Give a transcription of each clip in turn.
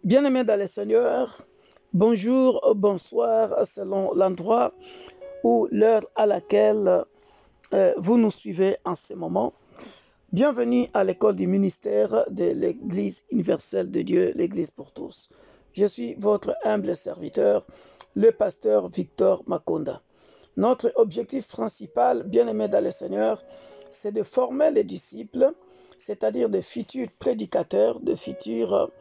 Bien-aimés dans le Seigneur, bonjour, bonsoir, selon l'endroit ou l'heure à laquelle vous nous suivez en ce moment. Bienvenue à l'école du ministère de l'Église universelle de Dieu, l'Église pour tous. Je suis votre humble serviteur, le pasteur Victor Makonda. Notre objectif principal, bien-aimés dans le Seigneur, c'est de former les disciples, c'est-à-dire de futurs prédicateurs, de futurs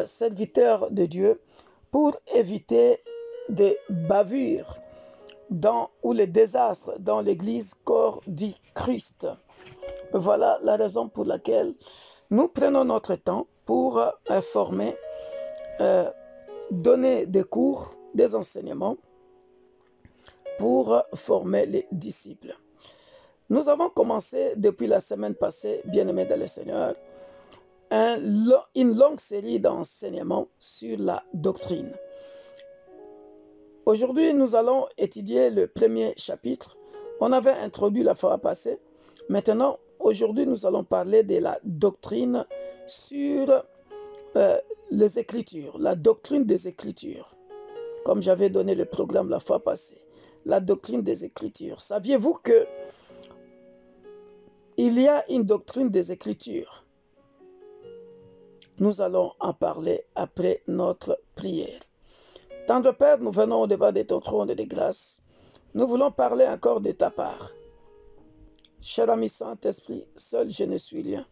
serviteurs de Dieu, pour éviter des bavures ou les désastres dans l'Église corps dit Christ. Voilà la raison pour laquelle nous prenons notre temps pour former, donner des cours, des enseignements pour former les disciples. Nous avons commencé depuis la semaine passée, bien-aimés dans le Seigneur, une longue série d'enseignements sur la doctrine. Aujourd'hui, nous allons étudier le premier chapitre. On avait introduit la fois passée. Maintenant, aujourd'hui, nous allons parler de la doctrine sur les Écritures, la doctrine des Écritures. Comme j'avais donné le programme la fois passée, la doctrine des Écritures. Saviez-vous que il y a une doctrine des Écritures? Nous allons en parler après notre prière. Tendre Père, nous venons au-devant de ton trône de grâce. Nous voulons parler encore de ta part. Cher ami Saint-Esprit, seul je ne suis rien.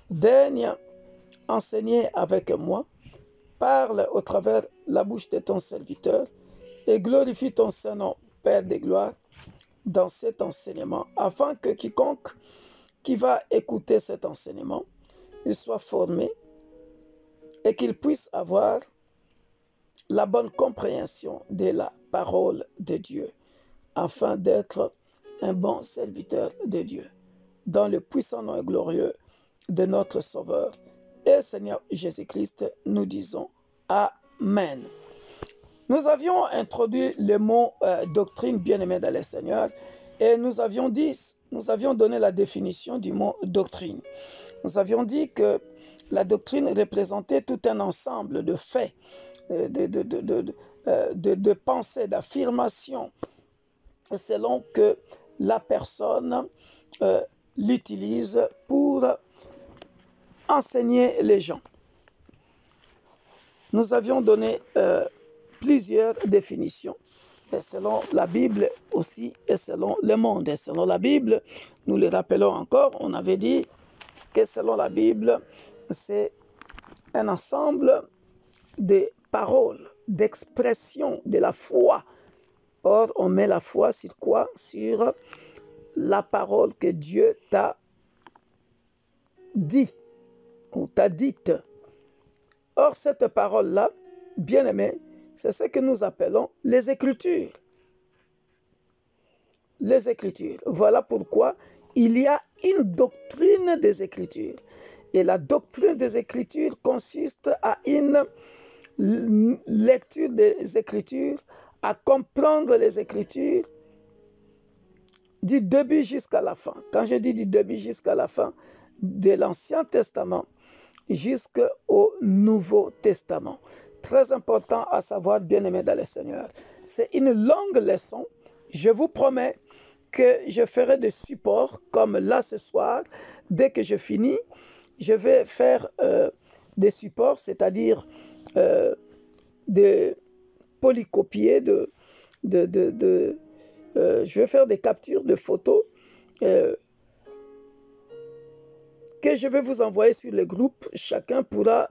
Daigne enseigner avec moi. Parle au travers la bouche de ton serviteur et glorifie ton Saint-Nom, Père de gloire, dans cet enseignement, afin que quiconque qui va écouter cet enseignement, il soit formé et qu'il puisse avoir la bonne compréhension de la parole de Dieu, afin d'être un bon serviteur de Dieu, dans le puissant nom et glorieux de notre Sauveur et Seigneur Jésus-Christ, nous disons Amen. Nous avions introduit le mot doctrine, bien-aimé dans le Seigneur, et nous avions donné la définition du mot doctrine. Nous avions dit que la doctrine représentait tout un ensemble de faits, de pensées, d'affirmations, selon que la personne l'utilise pour enseigner les gens. Nous avions donné plusieurs définitions, et selon la Bible aussi, et selon le monde. Et selon la Bible, nous le rappelons encore, on avait dit que selon la Bible, c'est un ensemble de paroles, d'expressions de la foi. Or, on met la foi sur quoi? Sur la parole que Dieu t'a dit ou t'a dite. Or, cette parole-là, bien-aimé, c'est ce que nous appelons les Écritures. Les Écritures. Voilà pourquoi il y a une doctrine des Écritures. Et la doctrine des Écritures consiste à une lecture des Écritures, à comprendre les Écritures du début jusqu'à la fin. Quand je dis du début jusqu'à la fin, de l'Ancien Testament jusqu'au Nouveau Testament. Très important à savoir, bien-aimé dans le Seigneur. C'est une longue leçon. Je vous promets que je ferai des supports comme là ce soir. Dès que je finis, je vais faire des supports, c'est-à-dire de polycopier, je vais faire des captures de photos que je vais vous envoyer sur le groupe. Chacun pourra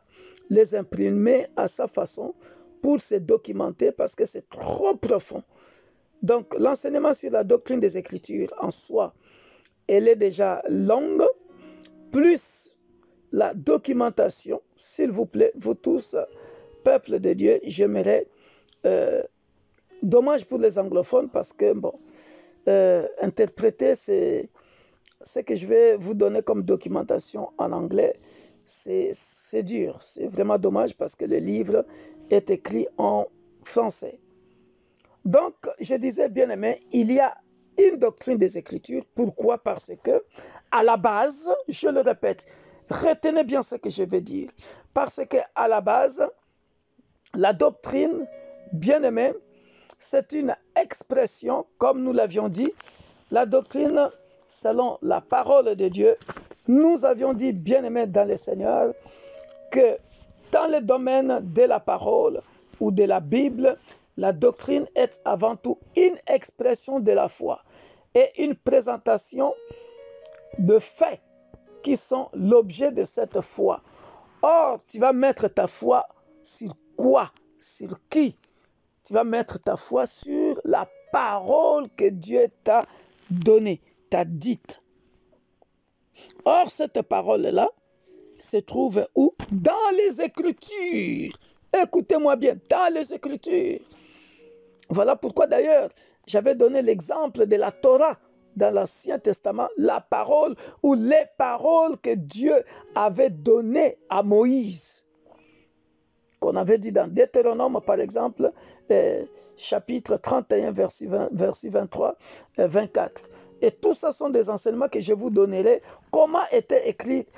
les imprimer à sa façon pour se documenter parce que c'est trop profond. Donc, l'enseignement sur la doctrine des Écritures en soi, elle est déjà longue, plus la documentation, s'il vous plaît, vous tous, peuple de Dieu, j'aimerais, dommage pour les anglophones parce que, interpréter ce que je vais vous donner comme documentation en anglais, c'est dur, c'est vraiment dommage parce que le livre est écrit en français. Donc, je disais, bien-aimé, il y a une doctrine des Écritures. Pourquoi? Parce que, à la base, je le répète, retenez bien ce que je vais dire. Parce que, à la base, La doctrine, bien-aimés, c'est une expression, comme nous l'avions dit, la doctrine selon la parole de Dieu. Nous avions dit, bien-aimés dans le Seigneur, que dans le domaine de la parole ou de la Bible, la doctrine est avant tout une expression de la foi et une présentation de faits qui sont l'objet de cette foi. Or, tu vas mettre ta foi sur quoi? Sur qui? Tu vas mettre ta foi sur la parole que Dieu t'a donnée, t'a dite. Or, cette parole-là se trouve où? Dans les Écritures. Écoutez-moi bien, dans les Écritures. Voilà pourquoi d'ailleurs, j'avais donné l'exemple de la Torah dans l'Ancien Testament, la parole ou les paroles que Dieu avait données à Moïse. Qu'on avait dit dans Deutéronome, par exemple, chapitre 31, verset 23, 24. Et tout ça sont des enseignements que je vous donnerai. Comment était écrite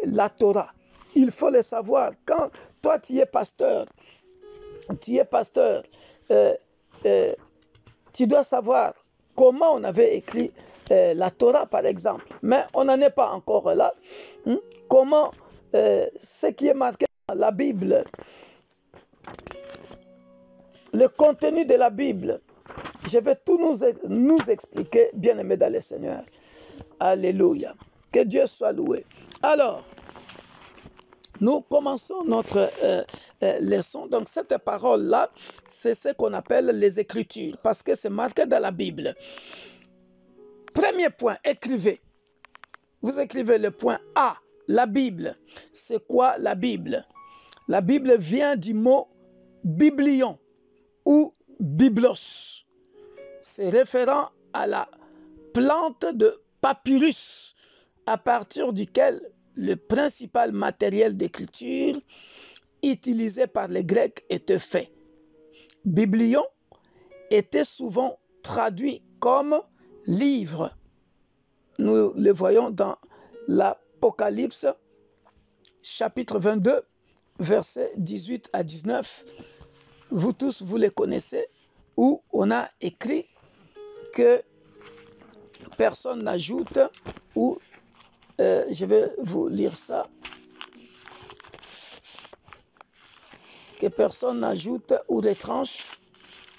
la Torah? Il faut le savoir. Quand toi, tu es pasteur, tu dois savoir comment on avait écrit la Torah, par exemple. Mais on n'en est pas encore là. Comment ce qui est marqué dans la Bible, le contenu de la Bible, je vais tout nous expliquer, bien-aimés dans le Seigneur. Alléluia. Que Dieu soit loué. Alors, nous commençons notre leçon. Donc, cette parole-là, c'est ce qu'on appelle les Écritures, parce que c'est marqué dans la Bible. Premier point, écrivez. Vous écrivez le point A, la Bible. C'est quoi la Bible? La Bible vient du mot biblion ou biblos. C'est référent à la plante de papyrus, à partir duquel le principal matériel d'écriture utilisé par les Grecs était fait. Biblion était souvent traduit comme livre. Nous le voyons dans l'Apocalypse, chapitre 22, versets 18 à 19. Vous tous, vous les connaissez, où on a écrit que personne n'ajoute ou je vais vous lire ça. Que personne n'ajoute ou retranche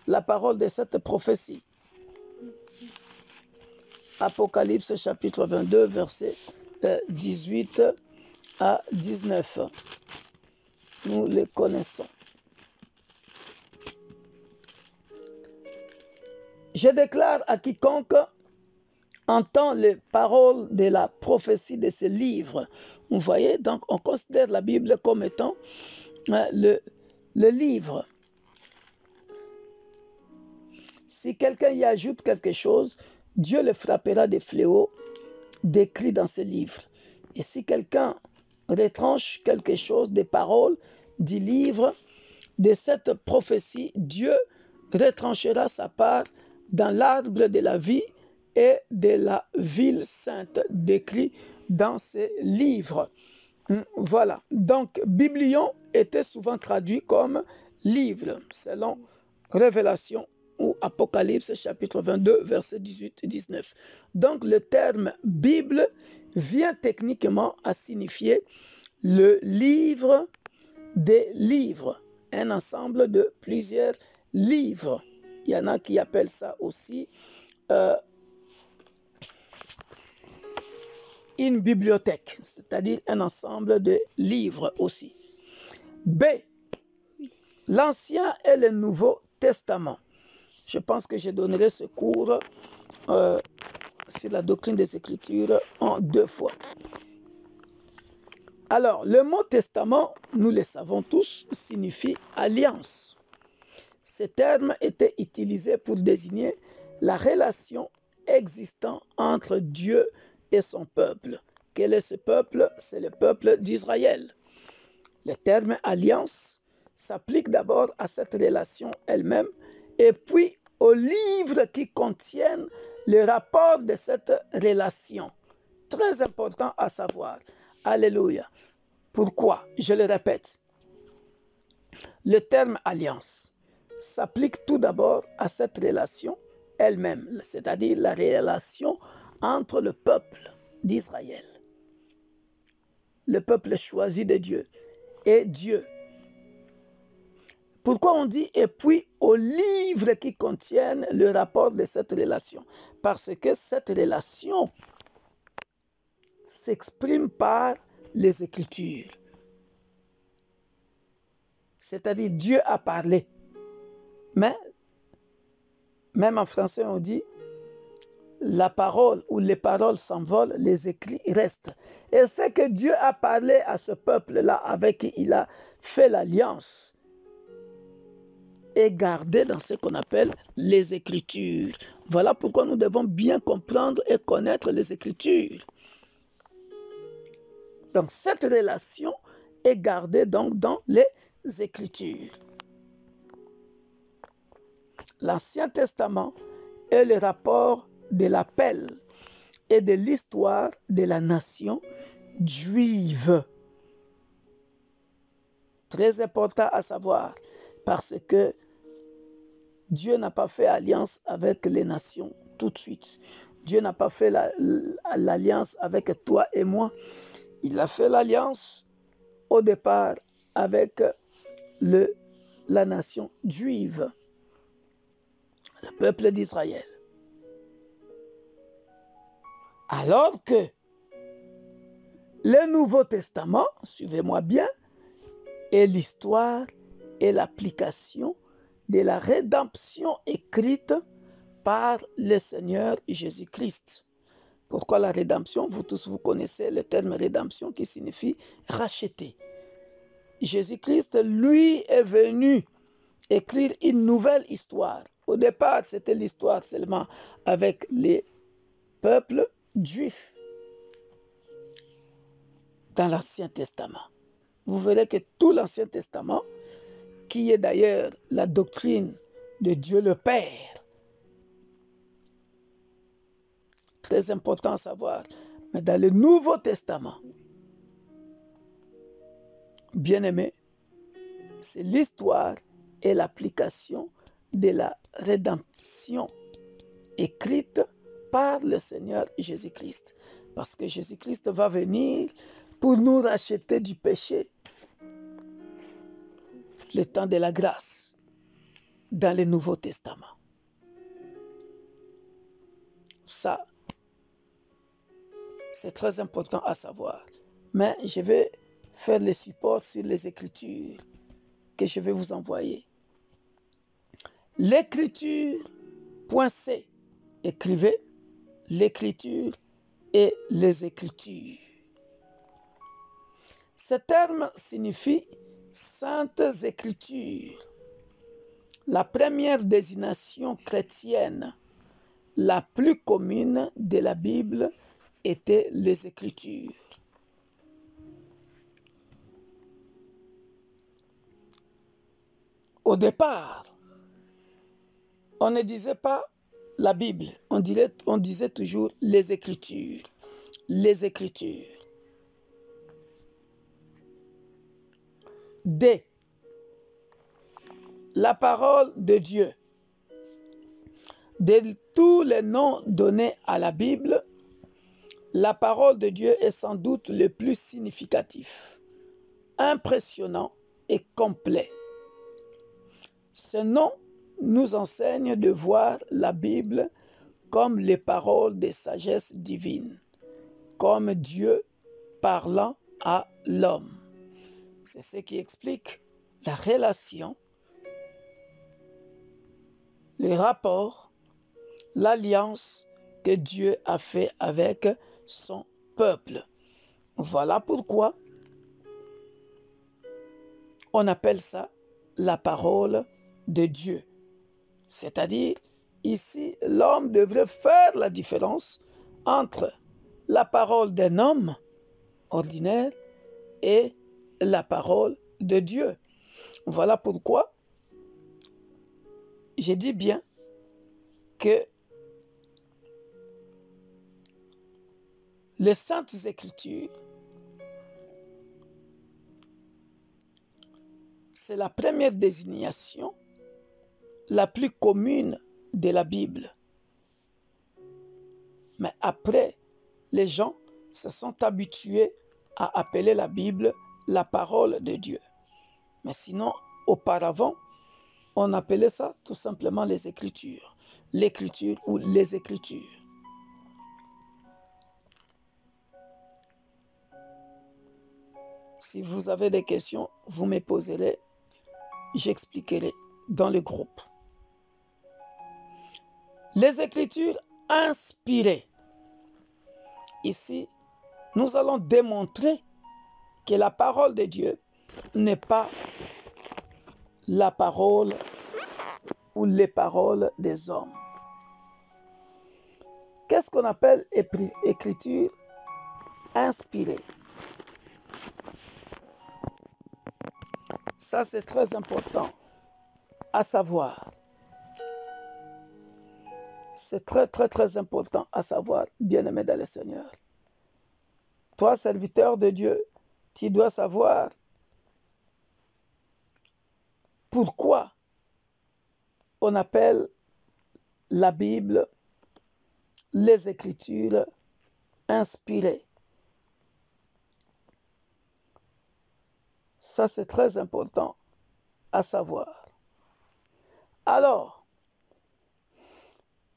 la parole de cette prophétie. Apocalypse chapitre 22, versets 18 à 19. Nous les connaissons. Je déclare à quiconque entend les paroles de la prophétie de ce livre. Vous voyez, donc on considère la Bible comme étant le livre. Si quelqu'un y ajoute quelque chose, Dieu le frappera de fléaux décrits dans ce livre. Et si quelqu'un retranche quelque chose des paroles du livre de cette prophétie, Dieu retranchera sa part dans l'arbre de la vie et de la ville sainte décrit dans ces livres. Voilà. Donc, biblion était souvent traduit comme livre, selon Révélation ou Apocalypse, chapitre 22, versets 18 et 19. Donc, le terme Bible vient techniquement à signifier le livre des livres, un ensemble de plusieurs livres. Il y en a qui appellent ça aussi une bibliothèque, c'est-à-dire un ensemble de livres aussi. B. L'Ancien et le Nouveau Testament. Je pense que je donnerai ce cours sur la doctrine des Écritures en 2 fois. Alors, le mot testament, nous le savons tous, signifie alliance. Ce terme était utilisé pour désigner la relation existant entre Dieu et son peuple. Quel est ce peuple? C'est le peuple d'Israël. Le terme alliance s'applique d'abord à cette relation elle-même et puis aux livres qui contiennent le rapport de cette relation. Très important à savoir. Alléluia. Pourquoi? Je le répète. Le terme alliance s'applique tout d'abord à cette relation elle-même, c'est-à-dire la relation entre le peuple d'Israël, le peuple choisi de Dieu, et Dieu. Pourquoi on dit « et puis aux livres qui contiennent le rapport de cette relation » ? Parce que cette relation s'exprime par les Écritures. C'est-à-dire Dieu a parlé. Mais, même en français on dit la parole ou les paroles s'envolent, les écrits restent. Et c'est que Dieu a parlé à ce peuple-là avec qui il a fait l'alliance et gardé dans ce qu'on appelle les Écritures. Voilà pourquoi nous devons bien comprendre et connaître les Écritures. Donc cette relation est gardée donc dans les Écritures. L'Ancien Testament est le rapport de l'appel et de l'histoire de la nation juive. Très important à savoir, parce que Dieu n'a pas fait alliance avec les nations tout de suite. Dieu n'a pas fait l'alliance avec toi et moi. Il a fait l'alliance au départ avec la nation juive, le peuple d'Israël. Alors que le Nouveau Testament, suivez-moi bien, est l'histoire et l'application de la rédemption écrite par le Seigneur Jésus-Christ. Pourquoi la rédemption? Vous tous, vous connaissez le terme rédemption qui signifie racheter. Jésus-Christ, lui, est venu écrire une nouvelle histoire. Au départ, c'était l'histoire seulement avec les peuples juifs dans l'Ancien Testament. Vous verrez que tout l'Ancien Testament, qui est d'ailleurs la doctrine de Dieu le Père, très important à savoir, mais dans le Nouveau Testament, bien aimé, c'est l'histoire et l'application de la rédemption écrite par le Seigneur Jésus-Christ. Parce que Jésus-Christ va venir pour nous racheter du péché. Le temps de la grâce dans le Nouveau Testament. Ça, c'est très important à savoir. Mais je vais faire le support sur les Écritures que je vais vous envoyer. L'écriture.c. Écrivez l'écriture et les Écritures. Ce terme signifie Saintes Écritures. La première désignation chrétienne, la plus commune de la Bible, était les Écritures. Au départ, on ne disait pas la Bible, on disait toujours les Écritures. Les Écritures. D. La parole de Dieu. De tous les noms donnés à la Bible, la parole de Dieu est sans doute le plus significatif, impressionnant et complet. Ce nom nous enseigne de voir la Bible comme les paroles de sagesse divine, comme Dieu parlant à l'homme. C'est ce qui explique la relation, le rapport, l'alliance que Dieu a fait avec son peuple. Voilà pourquoi on appelle ça la parole de Dieu. C'est-à-dire, ici, l'homme devrait faire la différence entre la parole d'un homme ordinaire et la parole de Dieu. Voilà pourquoi je dis bien que les Saintes Écritures, c'est la première désignation la plus commune de la Bible. Mais après, les gens se sont habitués à appeler la Bible la parole de Dieu. Mais sinon, auparavant, on appelait ça tout simplement les Écritures. L'Écriture ou les Écritures. Si vous avez des questions, vous me poserez, j'expliquerai dans le groupe. Les Écritures inspirées. Ici, nous allons démontrer que la parole de Dieu n'est pas la parole ou les paroles des hommes. Qu'est-ce qu'on appelle écriture inspirée? Ça, c'est très important à savoir. C'est très important à savoir, bien-aimé dans le Seigneur. Toi, serviteur de Dieu, tu dois savoir pourquoi on appelle la Bible les Écritures inspirées. Ça, c'est très important à savoir. Alors,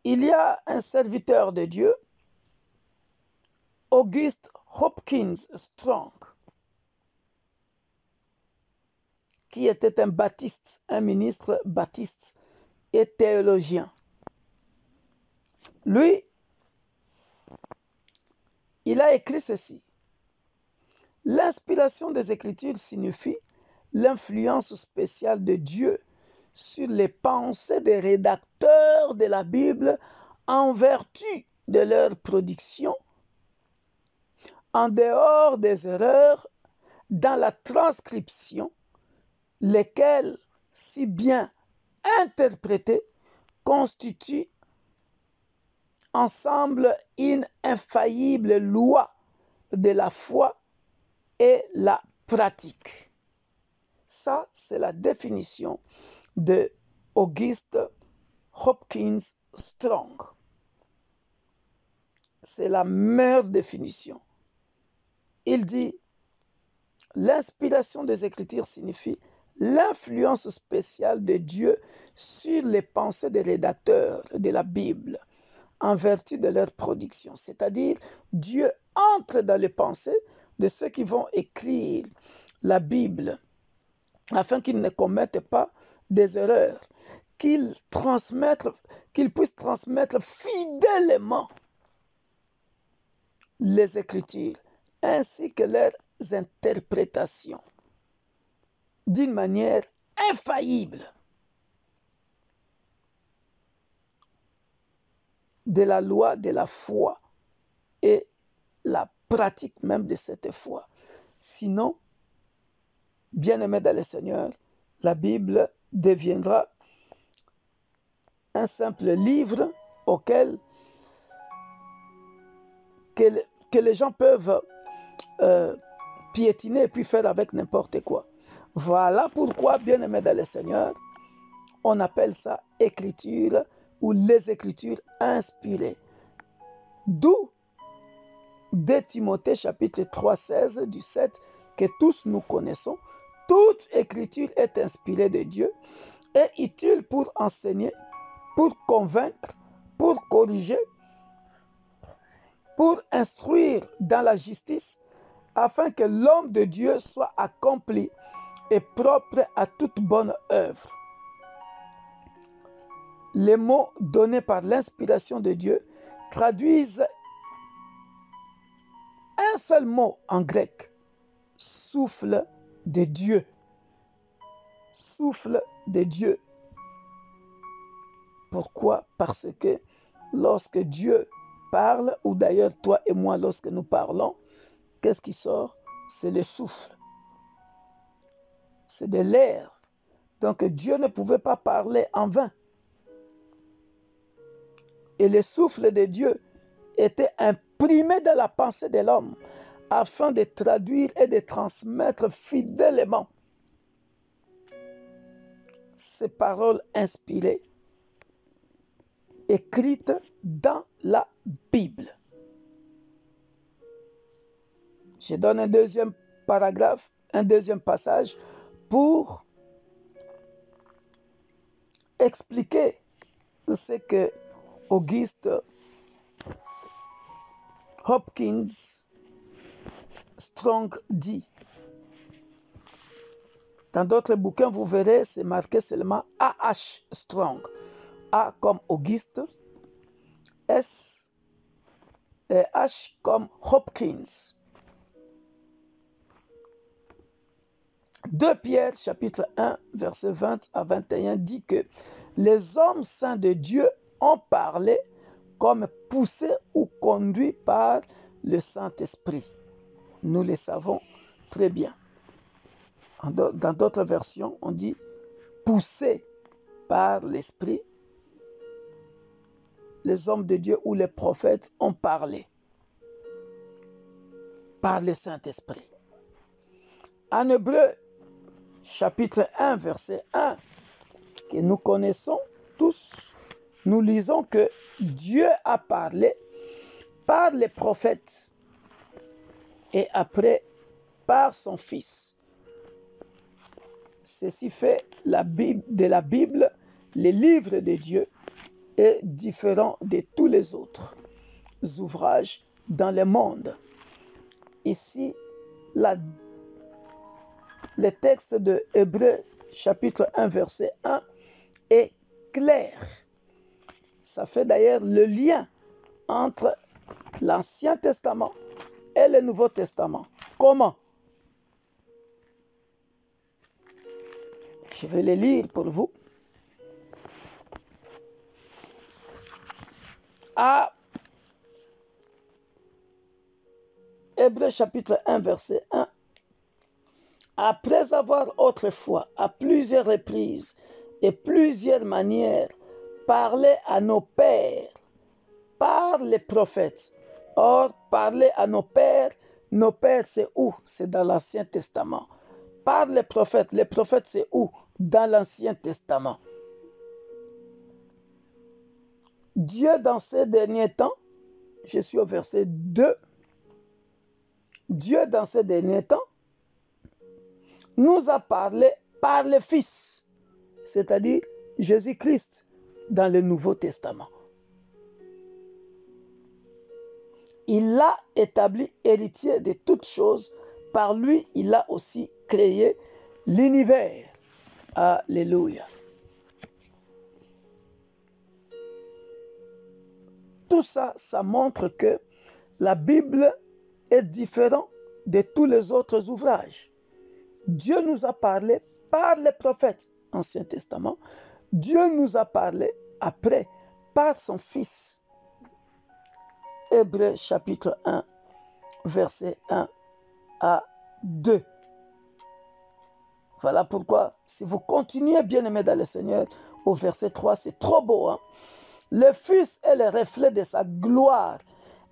il y a un serviteur de Dieu, Auguste Hopkins Strong, qui était un baptiste, un ministre baptiste et théologien. Lui, il a écrit ceci. L'inspiration des Écritures signifie l'influence spéciale de Dieu sur les pensées des rédacteurs de la Bible en vertu de leur production, en dehors des erreurs dans la transcription, lesquelles, si bien interprétées, constituent ensemble une infaillible loi de la foi et la pratique. Ça, c'est la définition de Auguste Hopkins Strong. C'est la meilleure définition. Il dit, l'inspiration des Écritures signifie l'influence spéciale de Dieu sur les pensées des rédacteurs de la Bible en vertu de leur production. C'est-à-dire, Dieu entre dans les pensées de ceux qui vont écrire la Bible afin qu'ils ne commettent pas des erreurs, qu'ils puissent transmettre fidèlement les Écritures ainsi que leurs interprétations d'une manière infaillible de la loi de la foi et la pratique même de cette foi. Sinon, bien-aimé dans le Seigneur, la Bible deviendra un simple livre auquel que les gens peuvent piétiner et puis faire avec n'importe quoi. Voilà pourquoi, bien-aimé dans le Seigneur, on appelle ça écriture ou les Écritures inspirées. D'où 2 Timothée chapitre 3, 16 du 7 que tous nous connaissons. Toute écriture est inspirée de Dieu et utile pour enseigner, pour convaincre, pour corriger, pour instruire dans la justice, afin que l'homme de Dieu soit accompli et propre à toute bonne œuvre. Les mots donnés par l'inspiration de Dieu traduisent un seul mot en grec, souffle de Dieu. Souffle de Dieu. Pourquoi? Parce que lorsque Dieu parle, ou d'ailleurs toi et moi lorsque nous parlons, qu'est-ce qui sort? C'est le souffle. C'est de l'air. Donc Dieu ne pouvait pas parler en vain. Et le souffle de Dieu était imprimé dans la pensée de l'homme afin de traduire et de transmettre fidèlement ces paroles inspirées, écrites dans la Bible. Je donne un deuxième paragraphe, un deuxième passage pour expliquer ce que Auguste Hopkins Strong dit. Dans d'autres bouquins, vous verrez, c'est marqué seulement A.H. Strong. A comme Auguste, S et H comme Hopkins. 2 Pierre chapitre 1 verset 20 à 21 dit que les hommes saints de Dieu ont parlé comme poussés ou conduits par le Saint-Esprit. Nous le savons très bien. Dans d'autres versions, on dit poussés par l'Esprit. Les hommes de Dieu ou les prophètes ont parlé par le Saint-Esprit. En Hébreu, chapitre 1, verset 1, que nous connaissons tous, nous lisons que Dieu a parlé par les prophètes et après par son Fils. Ceci fait de la Bible, les livres de Dieu, est différent de tous les autres ouvrages dans le monde. Ici, le texte de Hébreu, chapitre 1, verset 1, est clair. Ça fait d'ailleurs le lien entre l'Ancien Testament et le Nouveau Testament. Comment? Je vais le lire pour vous. À Hébreux chapitre 1, verset 1. Après avoir autrefois, à plusieurs reprises et plusieurs manières, parlé à nos pères par les prophètes. Or, parler à nos pères c'est où? C'est dans l'Ancien Testament. Par les prophètes c'est où? Dans l'Ancien Testament. Dieu, dans ces derniers temps, je suis au verset 2, Dieu, dans ces derniers temps, nous a parlé par le Fils, c'est-à-dire Jésus-Christ, dans le Nouveau Testament. Il l'a établi héritier de toutes choses. Par lui, il a aussi créé l'univers. Alléluia. Tout ça, ça montre que la Bible est différente de tous les autres ouvrages. Dieu nous a parlé par les prophètes, Ancien Testament. Dieu nous a parlé après par son Fils. Hébreux chapitre 1, verset 1 à 2. Voilà pourquoi, si vous continuez, bien-aimés dans le Seigneur, au verset 3, c'est trop beau. Hein? Le Fils est le reflet de sa gloire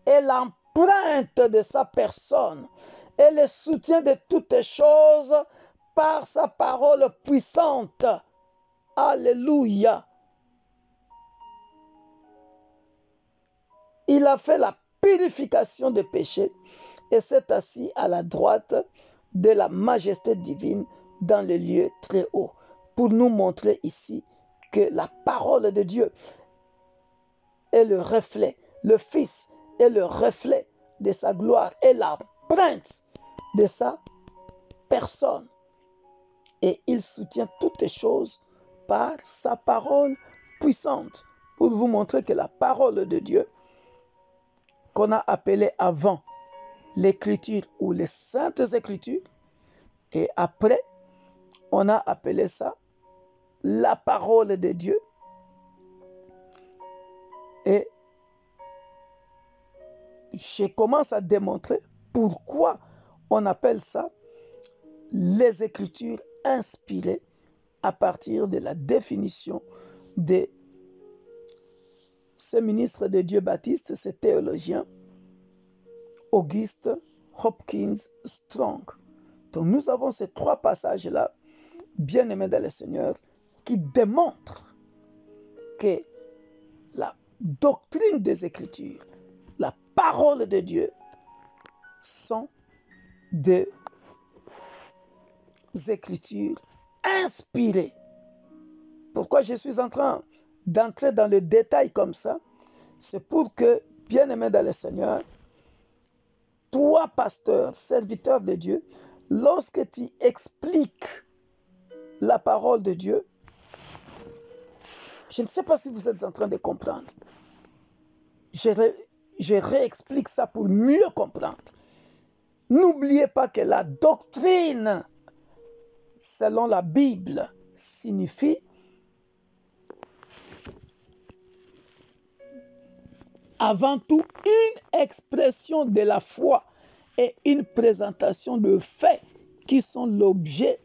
et l'empreinte de sa personne et le soutien de toutes choses par sa parole puissante. Alléluia. Il a fait la purification des péchés et s'est assis à la droite de la majesté divine dans le lieu très haut, pour nous montrer ici que la parole de Dieu est le reflet, le Fils est le reflet de sa gloire et l'empreinte de sa personne. Et il soutient toutes choses par sa parole puissante, pour vous montrer que la parole de Dieu, qu'on a appelée avant l'écriture ou les saintes écritures, et après, on a appelé ça la parole de Dieu. Et je commence à démontrer pourquoi on appelle ça les Écritures inspirées à partir de la définition de ce ministre de Dieu baptiste, ce théologien, Auguste Hopkins Strong. Donc nous avons ces trois passages-là, bien-aimés dans le Seigneur, qui démontre que la doctrine des Écritures, la parole de Dieu, sont des Écritures inspirées. Pourquoi je suis en train d'entrer dans le détail comme ça? C'est pour que, bien-aimé dans le Seigneur, toi, pasteur, serviteur de Dieu, lorsque tu expliques la parole de Dieu, je ne sais pas si vous êtes en train de comprendre. Je réexplique ça pour mieux comprendre. N'oubliez pas que la doctrine, selon la Bible, signifie avant tout une expression de la foi et une présentation de faits qui sont l'objet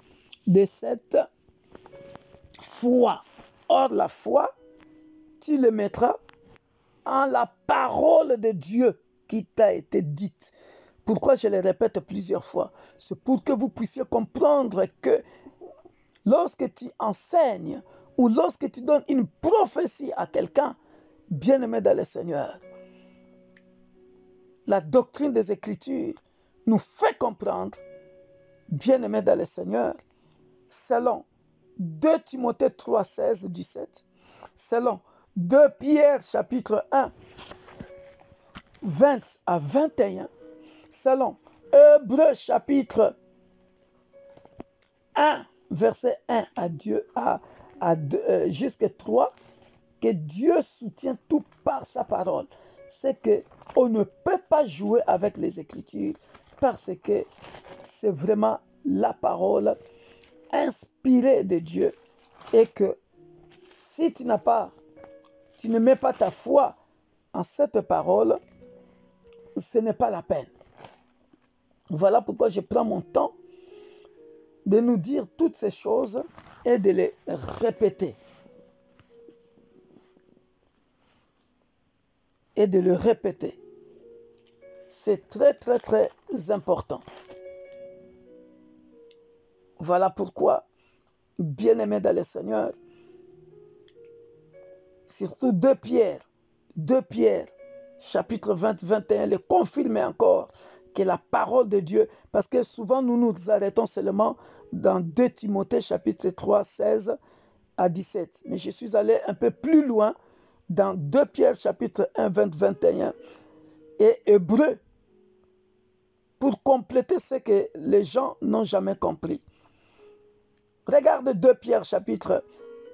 de cette foi. Or, la foi, tu le mettras en la parole de Dieu qui t'a été dite. Pourquoi je le répète plusieurs fois? C'est pour que vous puissiez comprendre que lorsque tu enseignes ou lorsque tu donnes une prophétie à quelqu'un, bien-aimé dans le Seigneur, la doctrine des Écritures nous fait comprendre, bien-aimé dans le Seigneur, selon 2 Timothée 3, 16, 17, selon 2 Pierre chapitre 1, 20 à 21, selon Hébreux chapitre 1, verset 1 jusqu'à 3, que Dieu soutient tout par sa parole. C'est qu'on ne peut pas jouer avec les Écritures parce que c'est vraiment la parole inspirée de Dieu et que si tu ne mets pas ta foi en cette parole, ce n'est pas la peine. Voilà pourquoi je prends mon temps de nous dire toutes ces choses et de les répéter. Et de le répéter. C'est très, très, très important. Voilà pourquoi, bien-aimés dans le Seigneur, surtout 2 Pierre, chapitre 20, 21, le confirme encore que la parole de Dieu, parce que souvent nous nous arrêtons seulement dans 2 Timothée, chapitre 3, 16 à 17. Mais je suis allé un peu plus loin dans 2 Pierre, chapitre 1, 20, 21 et Hébreux, pour compléter ce que les gens n'ont jamais compris. Regarde 2 Pierre, chapitre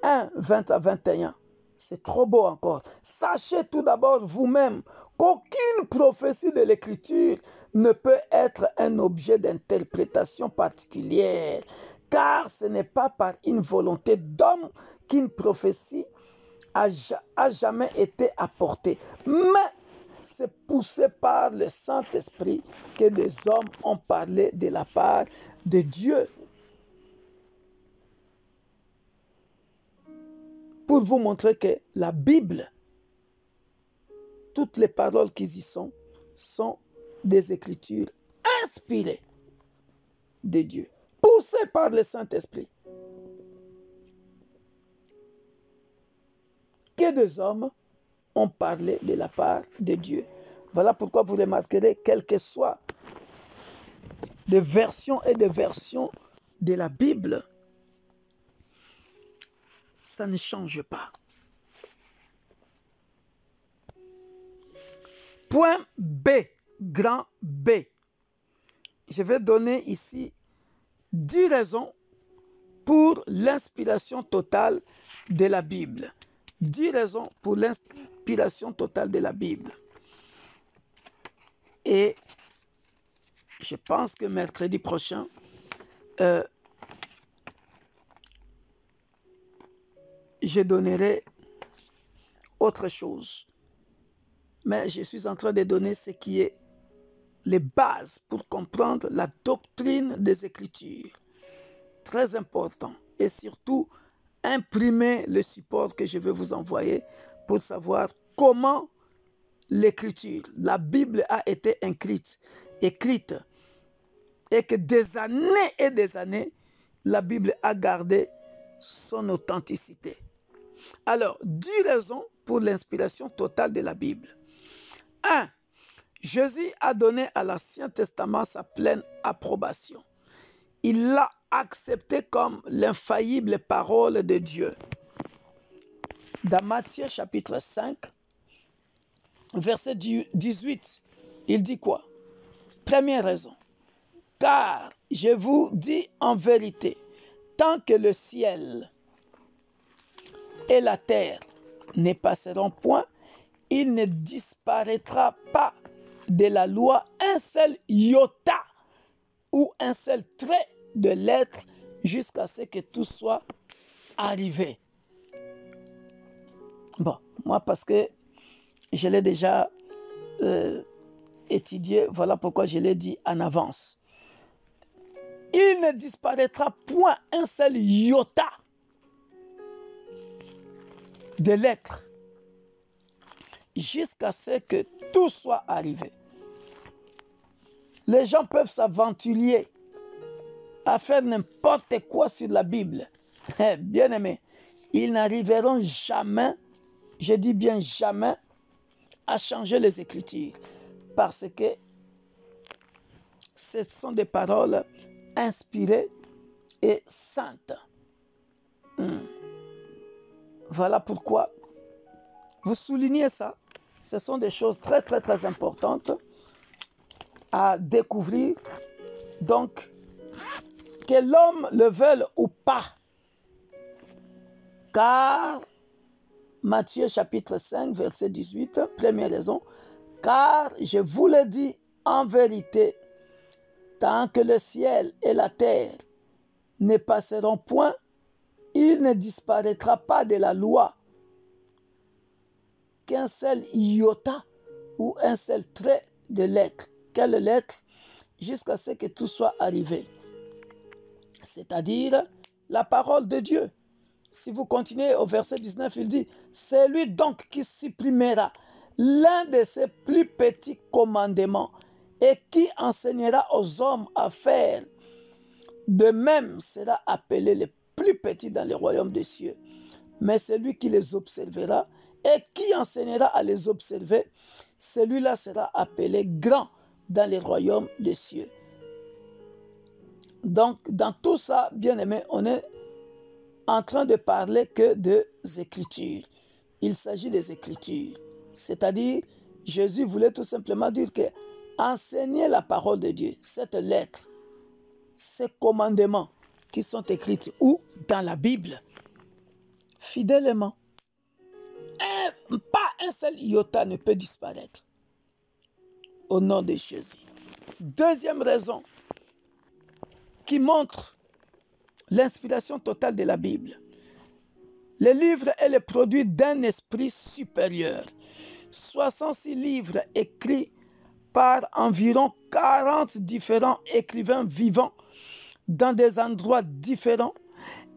1, 20 à 21. C'est trop beau encore. Sachez tout d'abord vous-même qu'aucune prophétie de l'Écriture ne peut être un objet d'interprétation particulière, car ce n'est pas par une volonté d'homme qu'une prophétie a jamais été apportée, mais c'est poussé par le Saint-Esprit que des hommes ont parlé de la part de Dieu. Pour vous montrer que la Bible, toutes les paroles qui y sont des Écritures inspirées de Dieu, poussées par le Saint-Esprit. Que des hommes ont parlé de la part de Dieu. Voilà pourquoi vous remarquerez, quelles que soient les versions et des versions de la Bible, ça ne change pas. Point B, grand B. Je vais donner ici 10 raisons pour l'inspiration totale de la Bible. 10 raisons pour l'inspiration totale de la Bible. Et je pense que mercredi prochain, je donnerai autre chose. Mais je suis en train de donner ce qui est les bases pour comprendre la doctrine des Écritures. Très important. Et surtout, imprimer le support que je vais vous envoyer pour savoir comment l'Écriture, la Bible a été écrite, et que des années et des années, la Bible a gardé son authenticité. Alors, 10 raisons pour l'inspiration totale de la Bible. 1. Jésus a donné à l'Ancien Testament sa pleine approbation. Il l'a accepté comme l'infaillible parole de Dieu. Dans Matthieu chapitre 5, verset 18, il dit quoi? Première raison. Car je vous dis en vérité, tant que le ciel et la terre ne passeront point, il ne disparaîtra pas de la loi un seul iota ou un seul trait de lettre jusqu'à ce que tout soit arrivé. Bon, moi parce que je l'ai déjà étudié, voilà pourquoi je l'ai dit en avance. Il ne disparaîtra point un seul iota de lettres jusqu'à ce que tout soit arrivé. Les gens peuvent s'aventurer à faire n'importe quoi sur la Bible. Bien aimé, ils n'arriveront jamais, je dis bien jamais, à changer les Écritures. Parce que ce sont des paroles inspirées et saintes. Voilà pourquoi vous soulignez ça. Ce sont des choses très, très, très importantes à découvrir. Donc, que l'homme le veuille ou pas. Car, Matthieu chapitre 5, verset 18, première raison, car je vous le dis en vérité, tant que le ciel et la terre ne passeront point, il ne disparaîtra pas de la loi qu'un seul iota ou un seul trait de lettre. Quelle lettre? Jusqu'à ce que tout soit arrivé. C'est-à-dire la parole de Dieu. Si vous continuez au verset 19, il dit, c'est lui donc qui supprimera l'un de ses plus petits commandements et qui enseignera aux hommes à faire. De même sera appelé le plus petit dans le royaume des cieux. Mais celui qui les observera et qui enseignera à les observer, celui-là sera appelé grand dans le royaume des cieux. Donc, dans tout ça, bien aimé, on est en train de parler que des Écritures. Il s'agit des Écritures. C'est-à-dire, Jésus voulait tout simplement dire que enseigner la parole de Dieu, cette lettre, ces commandements qui sont écrits où? Dans la Bible. Fidèlement. Pas un seul iota ne peut disparaître. Au nom de Jésus. Deuxième raison qui montre l'inspiration totale de la Bible. Le livre est le produit d'un esprit supérieur. 66 livres écrits par environ 40 différents écrivains vivants dans des endroits différents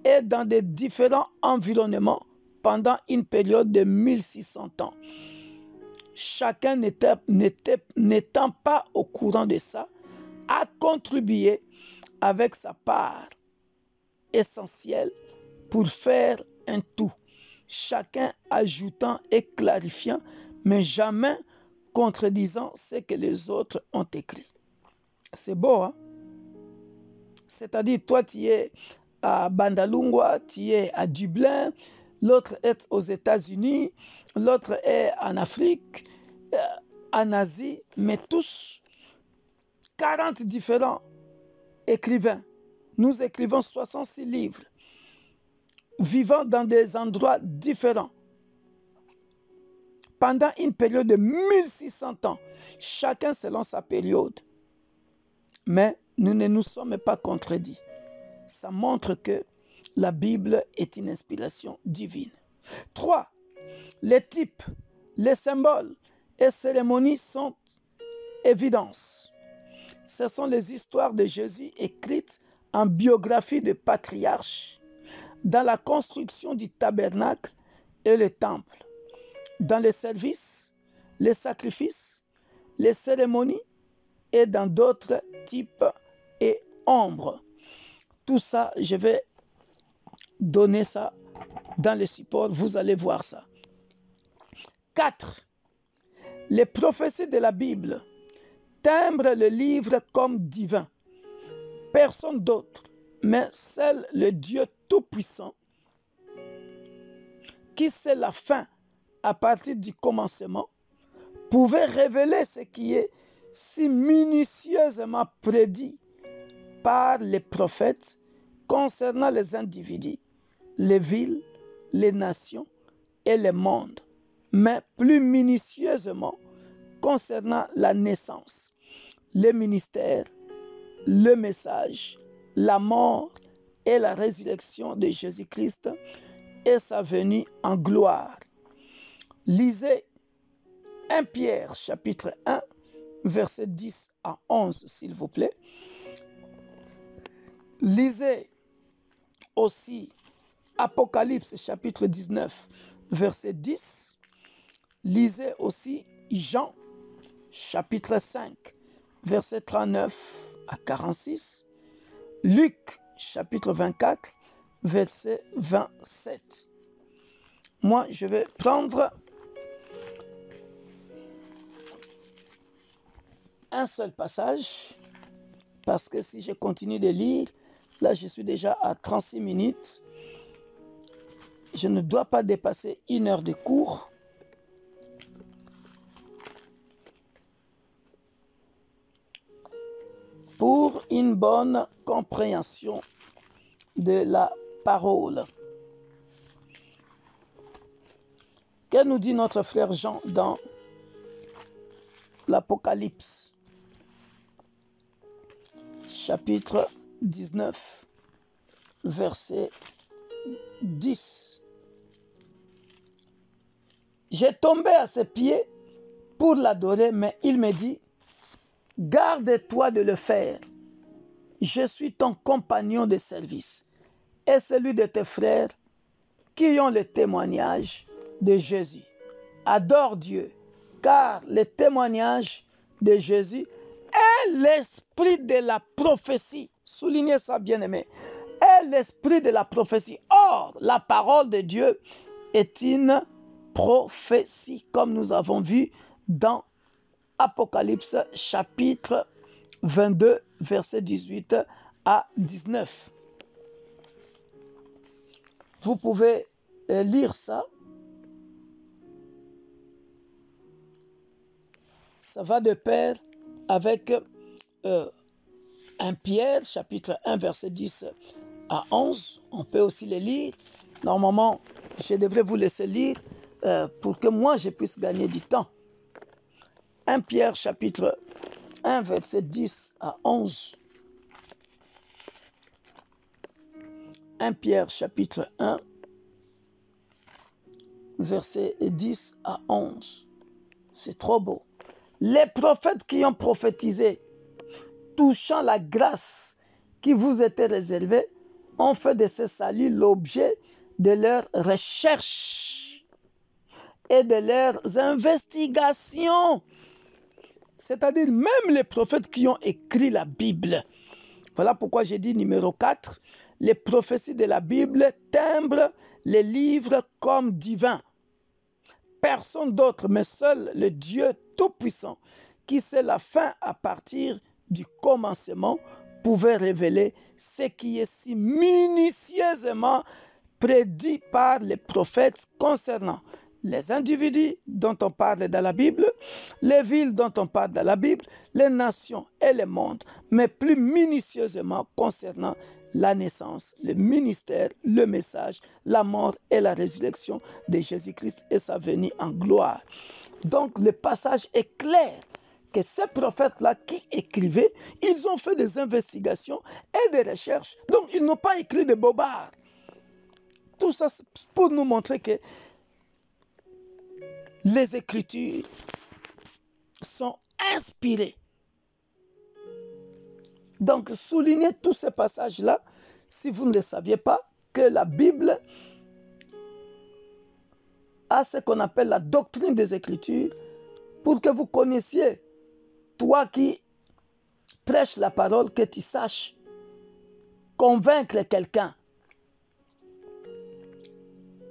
et dans des différents environnements pendant une période de 1600 ans. Chacun n'étant pas au courant de ça, a contribué avec sa part essentielle pour faire un tout, chacun ajoutant et clarifiant, mais jamais contredisant ce que les autres ont écrit. C'est beau, hein? C'est-à-dire, toi, tu es à Bandalungwa, tu es à Dublin, l'autre est aux États-Unis, l'autre est en Afrique, en Asie, mais tous, 40 différents écrivains. Nous écrivons 66 livres, vivant dans des endroits différents. Pendant une période de 1600 ans, chacun selon sa période. Mais nous ne nous sommes pas contredits. Ça montre que la Bible est une inspiration divine. 3. Les types, les symboles et cérémonies sont évidence. Ce sont les histoires de Jésus écrites en biographie de patriarches, dans la construction du tabernacle et le temple, dans les services, les sacrifices, les cérémonies et dans d'autres types et ombres. Tout ça, je vais donner ça dans les supports, vous allez voir ça. 4. Les prophéties de la Bible timbrent le livre comme divin. Personne d'autre, mais seul le Dieu Tout-Puissant, qui sait la fin à partir du commencement, pouvait révéler ce qui est si minutieusement prédit par les prophètes concernant les individus, les villes, les nations et les mondes, mais plus minutieusement concernant la naissance, le ministère, le message, la mort et la résurrection de Jésus-Christ et sa venue en gloire. Lisez 1 Pierre chapitre 1, versets 10 à 11, s'il vous plaît. Lisez aussi Apocalypse chapitre 19, verset 10. Lisez aussi Jean chapitre 5, verset 39 à 46. Luc chapitre 24, verset 27. Moi, je vais prendre un seul passage, parce que si je continue de lire, là je suis déjà à 36 minutes. Je ne dois pas dépasser 1 heure de cours. Pour une bonne compréhension de la parole. Que nous dit notre frère Jean dans l'Apocalypse, chapitre 19, verset 10. J'ai tombé à ses pieds pour l'adorer, mais il me dit, garde-toi de le faire. Je suis ton compagnon de service et celui de tes frères qui ont le témoignage de Jésus. Adore Dieu, car le témoignage de Jésus est l'esprit de la prophétie. Soulignez ça, bien-aimé. Est l'esprit de la prophétie. Or, la parole de Dieu est une prophétie, comme nous avons vu dans Apocalypse chapitre 22, verset 18 à 19. Vous pouvez lire ça. Ça va de pair avec 1 Pierre, chapitre 1, verset 10 à 11. On peut aussi les lire. Normalement, je devrais vous laisser lire pour que moi, je puisse gagner du temps. 1 Pierre, chapitre 1, verset 10 à 11. 1 Pierre, chapitre 1, verset 10 à 11. C'est trop beau. Les prophètes qui ont prophétisé, touchant la grâce qui vous était réservée, ont fait de ce salut l'objet de leurs recherches et de leurs investigations. C'est-à-dire même les prophètes qui ont écrit la Bible. Voilà pourquoi j'ai dit numéro 4, les prophéties de la Bible timbrent les livres comme divins. Personne d'autre, mais seul le Dieu Tout-Puissant, qui sait la fin à partir du commencement, pouvait révéler ce qui est si minutieusement prédit par les prophètes concernant les individus dont on parle dans la Bible, les villes dont on parle dans la Bible, les nations et les mondes, mais plus minutieusement concernant la naissance, le ministère, le message, la mort et la résurrection de Jésus-Christ et sa venue en gloire. Donc le passage est clair que ces prophètes-là qui écrivaient, ils ont fait des investigations et des recherches. Donc ils n'ont pas écrit de bobards. Tout ça pour nous montrer que les Écritures sont inspirées. Donc, soulignez tous ces passages-là, si vous ne le saviez pas, que la Bible a ce qu'on appelle la doctrine des Écritures, pour que vous connaissiez, toi qui prêches la parole, que tu saches convaincre quelqu'un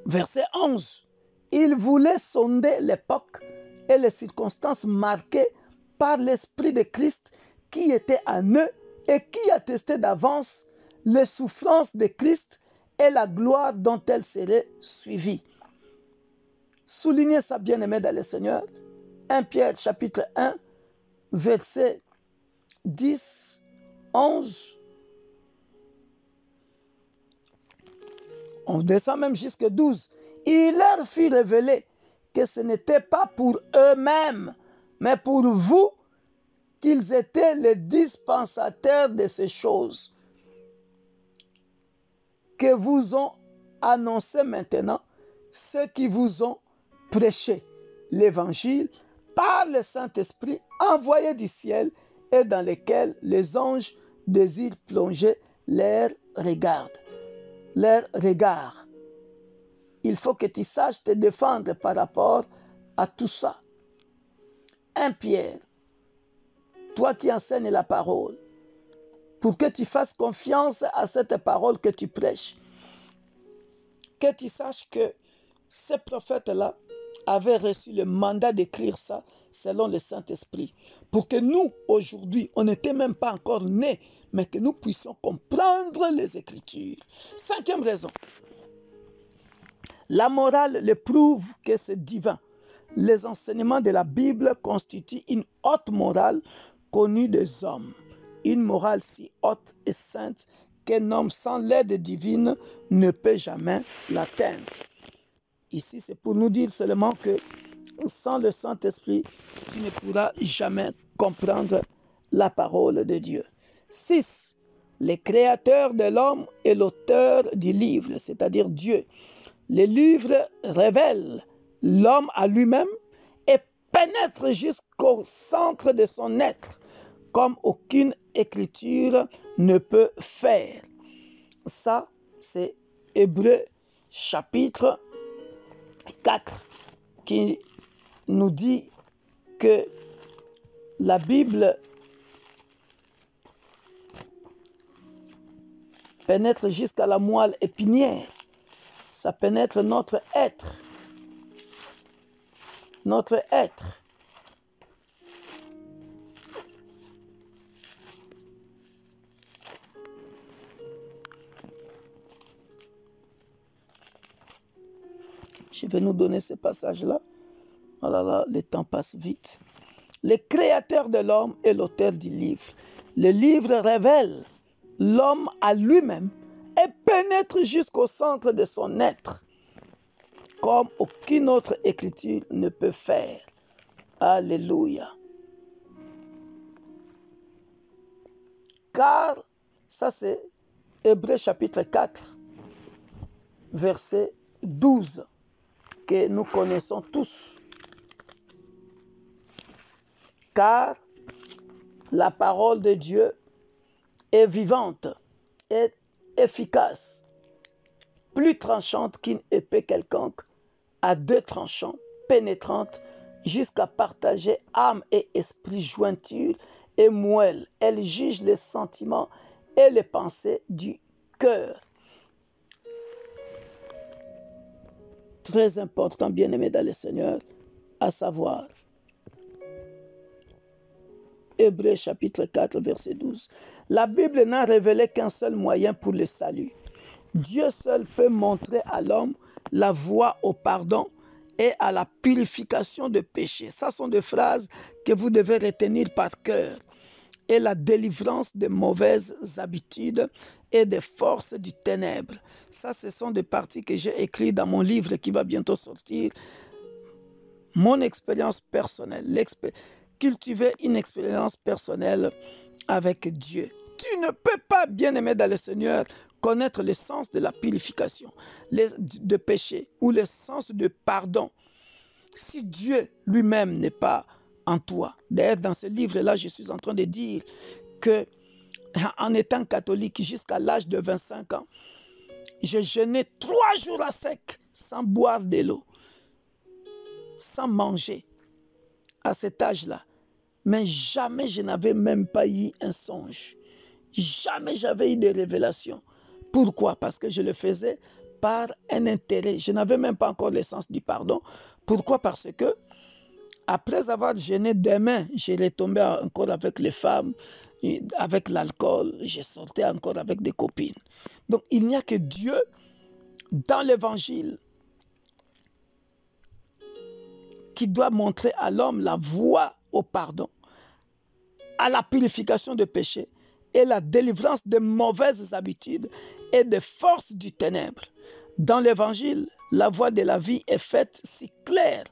Verset 11. Il voulait sonder l'époque et les circonstances marquées par l'Esprit de Christ qui était en eux et qui attestait d'avance les souffrances de Christ et la gloire dont elles seraient suivies. Soulignez ça, bien-aimé dans le Seigneur. 1 Pierre chapitre 1, verset 10, 11. On descend même jusqu'à 12. Il leur fit révéler que ce n'était pas pour eux-mêmes, mais pour vous qu'ils étaient les dispensateurs de ces choses que vous ont annoncé maintenant ceux qui vous ont prêché l'évangile par le Saint-Esprit envoyé du ciel et dans lequel les anges désirent plonger leur regard. Il faut que tu saches te défendre par rapport à tout ça. 1 Pierre, toi qui enseignes la parole, pour que tu fasses confiance à cette parole que tu prêches, que tu saches que ces prophètes-là avaient reçu le mandat d'écrire ça selon le Saint-Esprit, pour que nous, aujourd'hui, on n'était même pas encore nés, mais que nous puissions comprendre les Écritures. 5e raison, la morale le prouve que c'est divin. Les enseignements de la Bible constituent une haute morale connue des hommes. Une morale si haute et sainte qu'un homme sans l'aide divine ne peut jamais l'atteindre. Ici, c'est pour nous dire seulement que sans le Saint-Esprit, tu ne pourras jamais comprendre la parole de Dieu. 6. Le créateur de l'homme est l'auteur du livre, c'est-à-dire Dieu. Le livre révèle l'homme à lui-même et pénètre jusqu'au centre de son être, comme aucune écriture ne peut faire. Ça, c'est Hébreux chapitre 4 qui nous dit que la Bible pénètre jusqu'à la moelle épinière. Ça pénètre notre être. Notre être. Je vais nous donner ce passage-là. Oh là là, le temps passe vite. Le créateur de l'homme est l'auteur du livre. Le livre révèle l'homme à lui-même et pénètre jusqu'au centre de son être, comme aucune autre écriture ne peut faire. Alléluia. Car, ça c'est Hébreux chapitre 4, verset 12, que nous connaissons tous. Car la parole de Dieu est vivante, est efficace, plus tranchante qu'une épée quelconque, à 2 tranchants, pénétrante, jusqu'à partager âme et esprit, jointure et moelle. Elle juge les sentiments et les pensées du cœur. Très important, bien-aimé dans le Seigneur, à savoir, Hébreux chapitre 4, verset 12. La Bible n'a révélé qu'un seul moyen pour le salut. Dieu seul peut montrer à l'homme la voie au pardon et à la purification de péché. Ça sont des phrases que vous devez retenir par cœur. Et la délivrance des mauvaises habitudes et des forces du ténèbre. Ça, ce sont des parties que j'ai écrites dans mon livre qui va bientôt sortir. Mon expérience personnelle. Cultiver une expérience personnelle avec Dieu. Tu ne peux pas, bien-aimé dans le Seigneur, connaître le sens de la purification, de péché ou le sens de pardon, si Dieu lui-même n'est pas en toi. D'ailleurs, dans ce livre-là, je suis en train de dire que, en étant catholique jusqu'à l'âge de 25 ans, j'ai jeûné 3 jours à sec, sans boire de l'eau, sans manger, à cet âge-là. Mais jamais je n'avais même pas eu un songe. Jamais j'avais eu de révélation. Pourquoi? Parce que je le faisais part un intérêt. Je n'avais même pas encore l'essence du pardon. Pourquoi? Parce que après avoir jeûné demain, j'ai retombé encore avec les femmes, avec l'alcool, j'ai sorti encore avec des copines. Donc il n'y a que Dieu dans l'évangile qui doit montrer à l'homme la voie au pardon, à la purification de péché et la délivrance des mauvaises habitudes et des forces du ténèbre. Dans l'évangile, la voie de la vie est faite si claire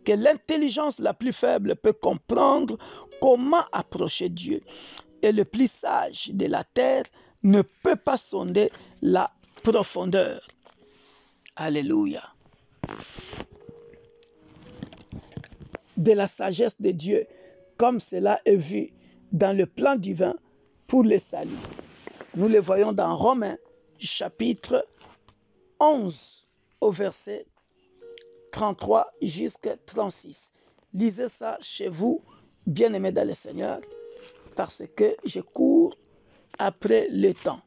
que l'intelligence la plus faible peut comprendre comment approcher Dieu. Et le plus sage de la terre ne peut pas sonder la profondeur. Alléluia. De la sagesse de Dieu, comme cela est vu dans le plan divin pour le salut. Nous le voyons dans Romains, chapitre 11, au verset 33 jusqu'à 36. Lisez ça chez vous, bien-aimés dans le Seigneur, parce que je cours après le temps.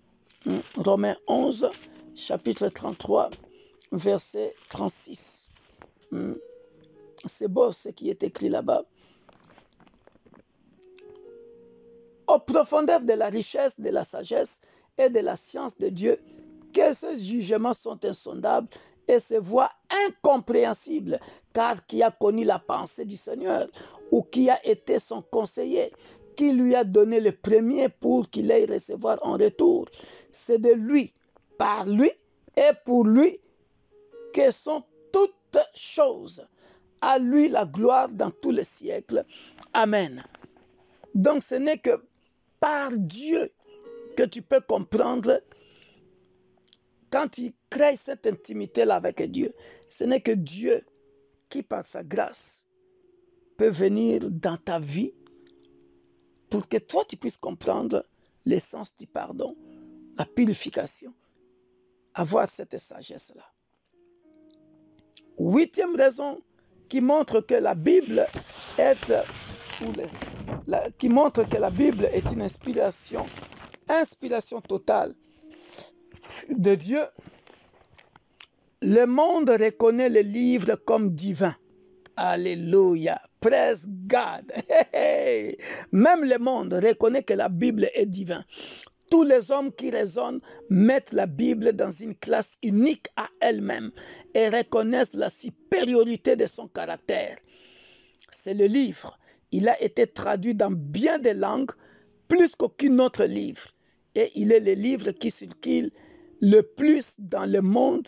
Romains 11, chapitre 33, verset 36. C'est beau ce qui est écrit là-bas. Aux profondeurs de la richesse, de la sagesse et de la science de Dieu, que ces jugements sont insondables et ses voies incompréhensibles, car qui a connu la pensée du Seigneur, ou qui a été son conseiller, qui lui a donné le premier pour qu'il aille recevoir en retour. C'est de lui, par lui et pour lui que sont toutes choses. À lui la gloire dans tous les siècles. Amen. Donc ce n'est que par Dieu que tu peux comprendre quand tu crées cette intimité-là avec Dieu. Ce n'est que Dieu qui, par sa grâce, peut venir dans ta vie pour que toi, tu puisses comprendre l'essence du pardon, la purification, avoir cette sagesse-là. 8e raison qui montre que la Bible est une inspiration totale de Dieu. Le monde reconnaît le livre comme divin. Alléluia. Praise God. Même le monde reconnaît que la Bible est divine. Tous les hommes qui raisonnent mettent la Bible dans une classe unique à elle-même et reconnaissent la supériorité de son caractère. C'est le livre. Il a été traduit dans bien des langues, plus qu'aucun autre livre. Et il est le livre qui circule le plus dans le monde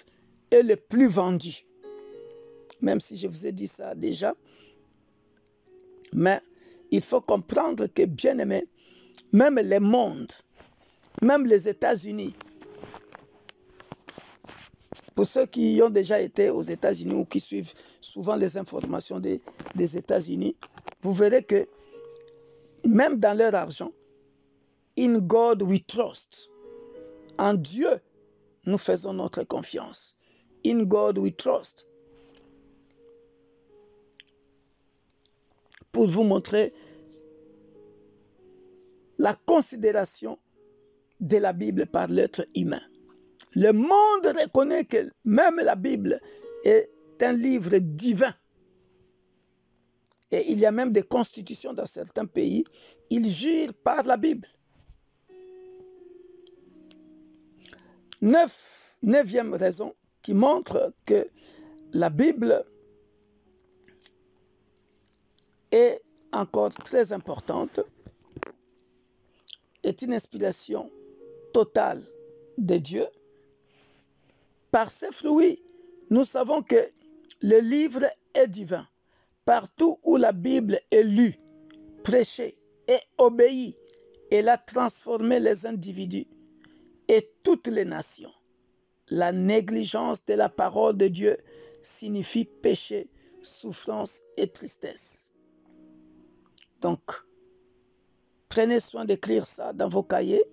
et le plus vendu. Même si je vous ai dit ça déjà. Mais il faut comprendre que, bien aimé, même le monde, même les États-Unis, pour ceux qui ont déjà été aux États-Unis ou qui suivent souvent les informations des États-Unis, vous verrez que même dans leur argent, in God we trust. En Dieu, nous faisons notre confiance. In God we trust. Pour vous montrer la considération de la Bible par l'être humain. Le monde reconnaît que même la Bible est un livre divin. Et il y a même des constitutions dans certains pays. Ils jurent par la Bible. 9e raison qui montre que la Bible est encore très importante, est une inspiration totale de Dieu. Par ses fruits, nous savons que le livre est divin. Partout où la Bible est lue, prêchée et obéie, elle a transformé les individus et toutes les nations. La négligence de la parole de Dieu signifie péché, souffrance et tristesse. Donc, prenez soin d'écrire ça dans vos cahiers.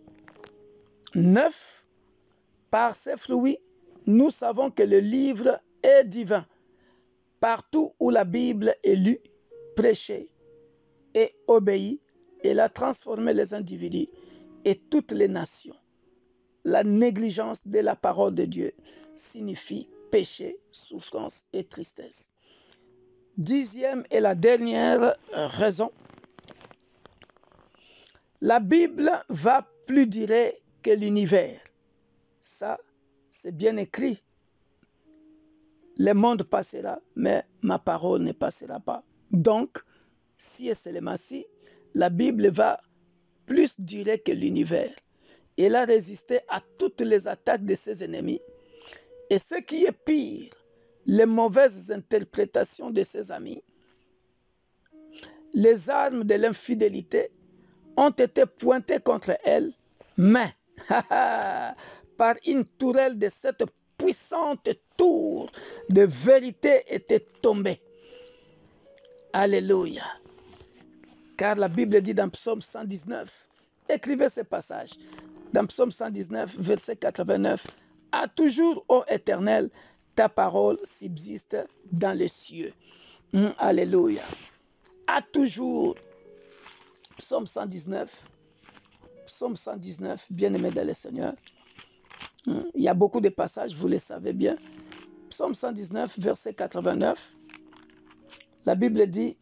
9. Par ses fruits, nous savons que le livre est divin. Partout où la Bible est lue, prêchée et obéie, elle a transformé les individus et toutes les nations. la négligence de la parole de Dieu signifie péché, souffrance et tristesse. 10e et la dernière raison, la Bible va plus durer que l'univers. Ça, c'est bien écrit. Le monde passera, mais ma parole ne passera pas. Donc, si et seulement si, la Bible va plus durer que l'univers. Elle a résisté à toutes les attaques de ses ennemis. Et ce qui est pire, les mauvaises interprétations de ses amis, les armes de l'infidélité ont été pointées contre elle, mais par une tourelle de cette puissante tour de vérité était tombée. Alléluia. Car la Bible dit dans Psaume 119, écrivez ce passage, dans Psaume 119, verset 89, « À toujours, ô Éternel, ta parole subsiste dans les cieux. » Alléluia. À toujours. Psaume 119, bien-aimé dans le Seigneur. Il y a beaucoup de passages, vous le savez bien. Psaume 119, verset 89. La Bible dit,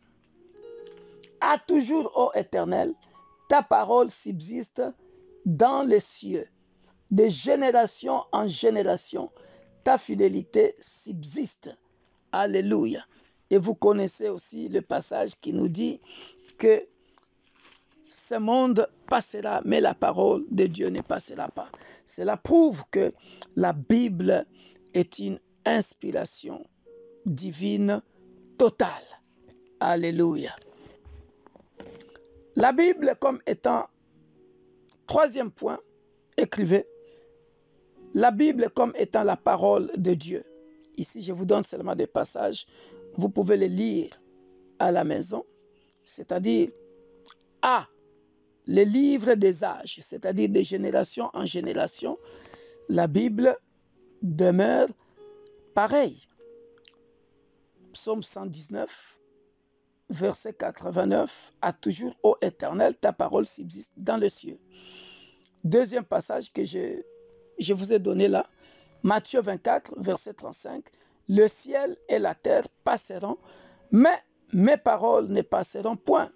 « À toujours, ô Éternel, ta parole subsiste dans les cieux. De génération en génération, ta fidélité subsiste. » Alléluia. Et vous connaissez aussi le passage qui nous dit que ce monde passera, mais la parole de Dieu ne passera pas. Cela prouve que la Bible est une inspiration divine totale. Alléluia. La Bible comme étant, troisième point, écrivez, la Bible comme étant la parole de Dieu. Ici, je vous donne seulement des passages. Vous pouvez les lire à la maison. C'est-à-dire, A, le livre des âges, c'est-à-dire de génération en génération, la Bible demeure pareille. Psaume 119, verset 89, « À toujours, ô Éternel, ta parole subsiste dans les cieux. » Deuxième passage que je vous ai donné là, Matthieu 24, verset 35, « Le ciel et la terre passeront, mais mes paroles ne passeront point. »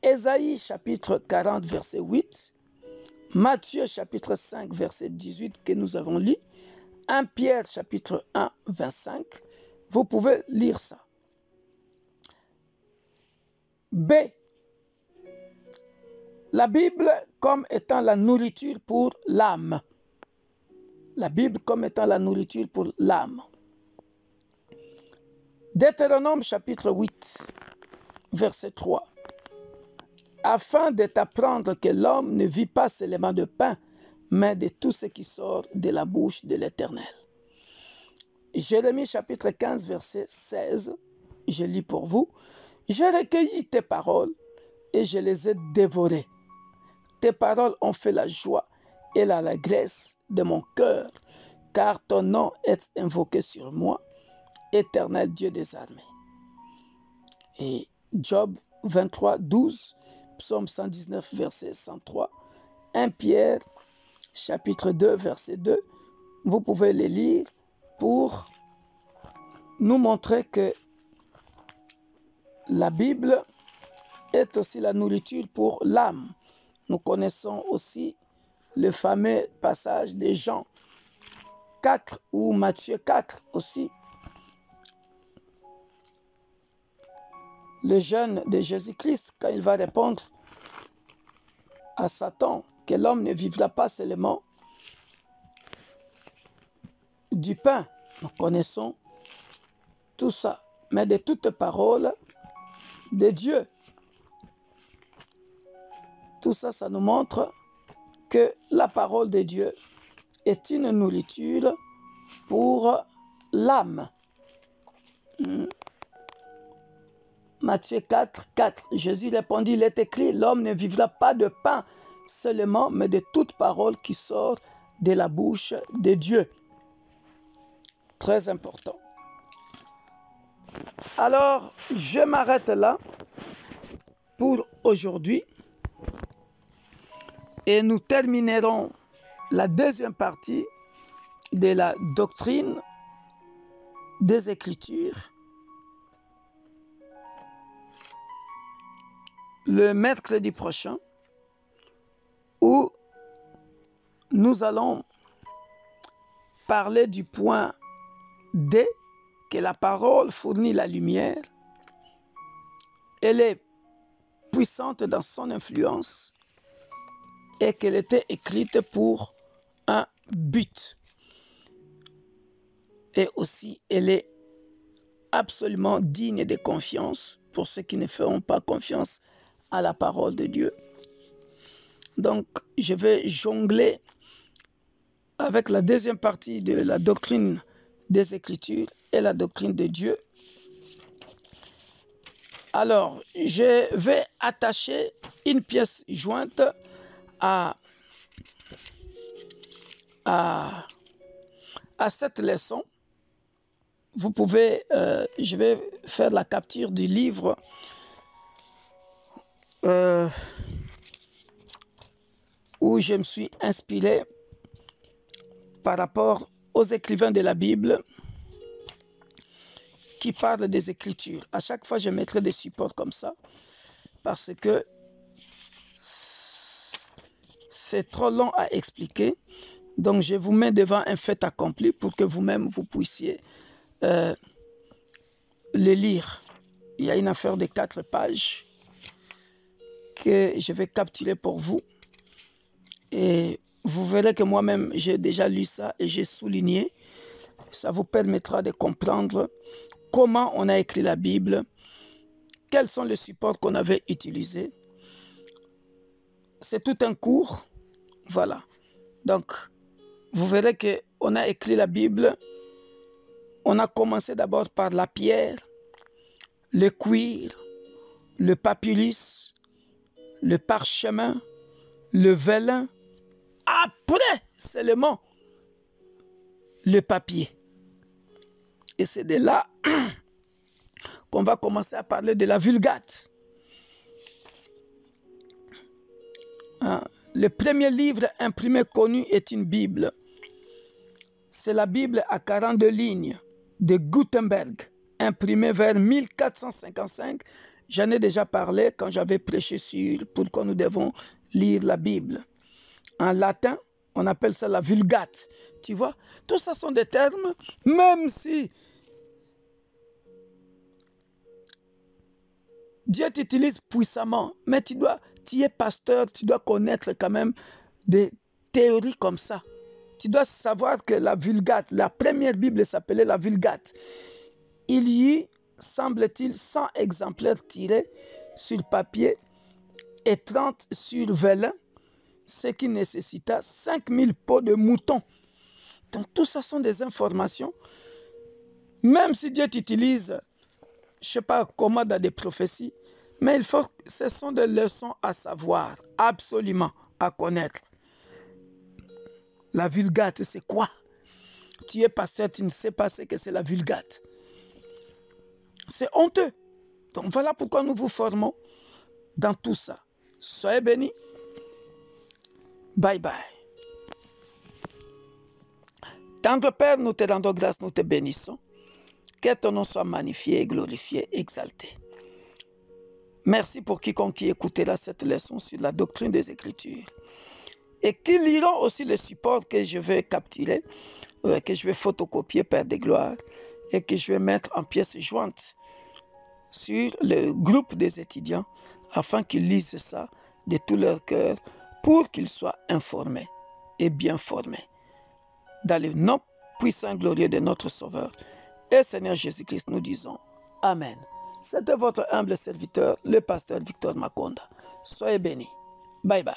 Ésaïe chapitre 40, verset 8, Matthieu chapitre 5, verset 18 que nous avons lu, 1 Pierre chapitre 1, 25, vous pouvez lire ça. B. La Bible comme étant la nourriture pour l'âme. La Bible comme étant la nourriture pour l'âme. Deutéronome chapitre 8, verset 3. Afin de t'apprendre que l'homme ne vit pas seulement de pain, mais de tout ce qui sort de la bouche de l'Éternel. Jérémie chapitre 15, verset 16, je lis pour vous. J'ai recueilli tes paroles et je les ai dévorées. Tes paroles ont fait la joie et l'allégresse de mon cœur, car ton nom est invoqué sur moi, Éternel Dieu des armées. Et Job 23, 12, Psaume 119, verset 103, 1 Pierre, chapitre 2, verset 2. Vous pouvez les lire pour nous montrer que la Bible est aussi la nourriture pour l'âme. Nous connaissons aussi le fameux passage de Jean 4 ou Matthieu 4 aussi. Le jeûne de Jésus-Christ, quand il va répondre à Satan que l'homme ne vivra pas seulement du pain. Nous connaissons tout ça, mais de toute parole de Dieu. Tout ça, ça nous montre que la parole de Dieu est une nourriture pour l'âme. Matthieu 4, 4. Jésus répondit, il est écrit, l'homme ne vivra pas de pain seulement, mais de toute parole qui sort de la bouche de Dieu. Très important. Alors, je m'arrête là pour aujourd'hui et nous terminerons la deuxième partie de la doctrine des Écritures le mercredi prochain, où nous allons parler du point D, que la parole fournit la lumière. Elle est puissante dans son influence et qu'elle était écrite pour un but. Et aussi, elle est absolument digne de confiance pour ceux qui ne feront pas confiance à la parole de Dieu. Donc, je vais jongler avec la deuxième partie de la doctrine des Écritures et la doctrine de Dieu. Alors, je vais attacher une pièce jointe à cette leçon. Vous pouvez, je vais faire la capture du livre où je me suis inspiré par rapport aux écrivains de la Bible qui parlent des Écritures. À chaque fois, je mettrai des supports comme ça parce que c'est trop long à expliquer. Donc, je vous mets devant un fait accompli pour que vous-même, vous puissiez le lire. Il y a une affaire de 4 pages que je vais capturer pour vous. Et vous verrez que moi-même, j'ai déjà lu ça et j'ai souligné. Ça vous permettra de comprendre comment on a écrit la Bible, quels sont les supports qu'on avait utilisés. C'est tout un cours. Voilà. Donc, vous verrez qu'on a écrit la Bible. On a commencé d'abord par la pierre, le cuir, le papyrus, le parchemin, le vélin. Après seulement le papier. Et c'est de là qu'on va commencer à parler de la Vulgate. Le premier livre imprimé connu est une Bible. C'est la Bible à 42 lignes de Gutenberg, imprimée vers 1455. J'en ai déjà parlé quand j'avais prêché sur pourquoi nous devons lire la Bible. En latin, on appelle ça la Vulgate. Tu vois, tout ça sont des termes, même si Dieu t'utilise puissamment, mais tu es pasteur, tu dois connaître quand même des théories comme ça. Tu dois savoir que la Vulgate, la première Bible s'appelait la Vulgate. Il y eut, semble-t-il, 100 exemplaires tirés sur papier et 30 sur vélin, ce qui nécessita 5000 peaux de mouton. Donc tout ça sont des informations. Même si Dieu t'utilise, je ne sais pas comment dans des prophéties, mais ce sont des leçons à savoir, absolument à connaître. La Vulgate, c'est quoi? Tu es pasteur, tu ne sais pas ce que c'est la Vulgate. C'est honteux. Donc voilà pourquoi nous vous formons dans tout ça. Soyez bénis. Bye bye. Tendre Père, nous te rendons grâce, nous te bénissons. Que ton nom soit magnifié, glorifié, exalté. Merci pour quiconque qui écoutera cette leçon sur la doctrine des Écritures. Et qui liront aussi le support que je vais capturer, que je vais photocopier, Père de gloire, et que je vais mettre en pièces jointes sur le groupe des étudiants, afin qu'ils lisent ça de tout leur cœur, pour qu'ils soient informés et bien formés. Dans le nom puissant et glorieux de notre Sauveur et Seigneur Jésus-Christ, nous disons Amen. C'était votre humble serviteur, le pasteur Victor Makonda. Soyez bénis. Bye bye.